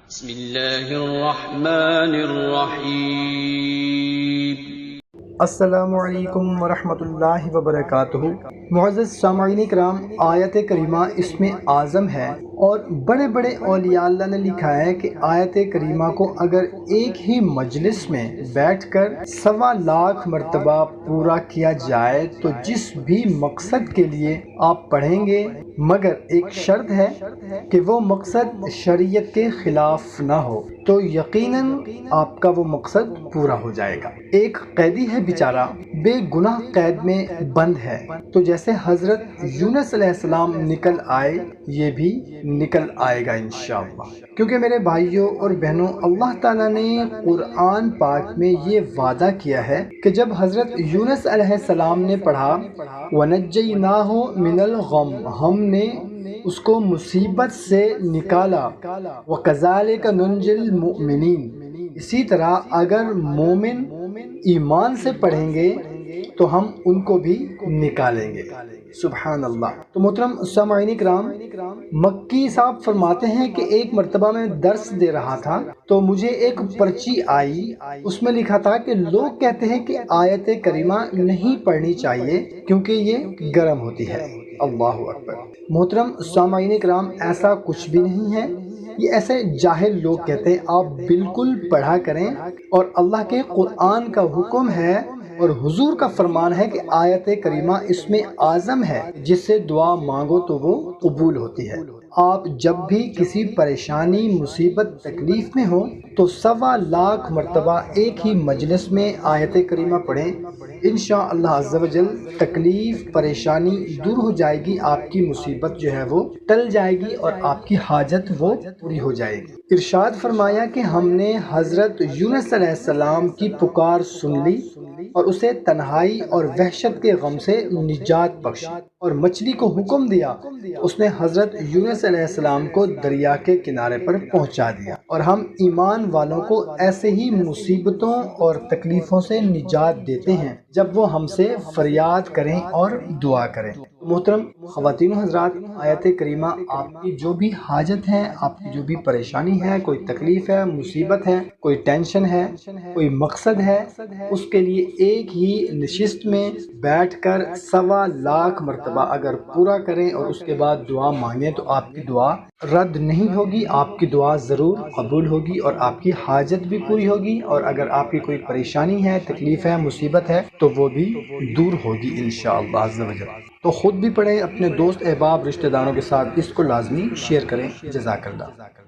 بسم اللہ الرحمن الرحیم۔ السلام علیکم ورحمۃ اللہ وبرکاتہ۔ معزز سامعین کرام، آیت کریمہ اسم اعظم ہے اور بڑے بڑے اولیاء اللہ نے لکھا ہے کہ آیت کریمہ کو اگر ایک ہی مجلس میں بیٹھ کر 1.25 مرتبہ پورا کیا جائے تو جس بھی مقصد کے لیے آپ پڑھیں گے، مگر ایک شرط ہے کہ وہ مقصد شریعت کے خلاف نہ ہو، تو یقیناً آپ کا وہ مقصد پورا ہو جائے گا۔ ایک قیدی ہے بیچارہ، بے گناہ قید میں بند ہے، تو جیسے حضرت یونس علیہ السلام نکل آئے، یہ بھی نکل آئے گا انشاءاللہ۔ کیونکہ میرے بھائیوں اور بہنوں، اللہ تعالیٰ نے قرآن پاک میں یہ وعدہ کیا ہے کہ جب حضرت یونس علیہ السلام نے پڑھا وَنَجَّيْنَاهُ مِنَ الْغَمِّ، ہم نے اس کو مصیبت سے نکالا، وَكَذَلِكَ نُنْجِي الْمُؤْمِنِينَ، اسی طرح اگر مومن ایمان سے پڑھیں گے تو ہم ان کو بھی نکالیں گے۔ سبحان اللہ۔ تو محترم سامعین کرام، مکی صاحب فرماتے ہیں کہ ایک مرتبہ میں درس دے رہا تھا تو مجھے ایک پرچی آئی، اس میں لکھا تھا کہ لوگ کہتے ہیں کہ آیت کریمہ نہیں پڑھنی چاہیے کیونکہ یہ گرم ہوتی ہے۔ اللہ اکبر۔ محترم سامعین کرام، ایسا کچھ بھی نہیں ہے، یہ ایسے جاہل لوگ کہتے ہیں، آپ بالکل پڑھا کریں، اور اللہ کے قرآن کا حکم ہے اور حضور کا فرمان ہے کہ آیت کریمہ اسم اعظم ہے، جس سے دعا مانگو تو وہ قبول ہوتی ہے۔ آپ جب بھی کسی پریشانی، مصیبت، تکلیف میں ہوں تو 1.25 مرتبہ ایک ہی مجلس میں آیت کریمہ پڑھیں، انشاءاللہ عز و جل تکلیف، پریشانی دور ہو جائے گی، آپ کی مصیبت جو ہے وہ ٹل جائے گی اور آپ کی حاجت وہ پوری ہو جائے گی۔ ارشاد فرمایا کہ ہم نے حضرت یونس علیہ السلام کی پکار سن لی اور اسے تنہائی اور وحشت کے غم سے نجات بخشی، اور مچھلی کو حکم دیا، اس نے حضرت یونس علیہ السلام کو دریا کے کنارے پر پہنچا دیا، اور ہم ایمان والوں کو ایسے ہی مصیبتوں اور تکلیفوں سے نجات دیتے ہیں جب وہ ہم سے فریاد کریں اور دعا کریں۔ محترم خواتین و حضرات، آیت کریمہ آپ کی جو بھی حاجت ہے، آپ کی جو بھی پریشانی ہے، کوئی تکلیف ہے، مصیبت ہے، کوئی ٹینشن ہے، کوئی مقصد ہے، اس کے لیے ایک ہی نشست میں بیٹھ کر 1.25 مرتبہ اگر پورا کریں اور اس کے بعد دعا مانگیں تو آپ کی دعا رد نہیں ہوگی، آپ کی دعا ضرور قبول ہوگی اور آپ کی حاجت بھی پوری ہوگی، اور اگر آپ کی کوئی پریشانی ہے، تکلیف ہے، مصیبت ہے تو وہ بھی دور ہوگی انشاءاللہ عز و جل۔ تو خود بھی پڑھیں، اپنے دوست احباب رشتہ داروں کے ساتھ اس کو لازمی شیئر کریں۔ جزاک اللہ۔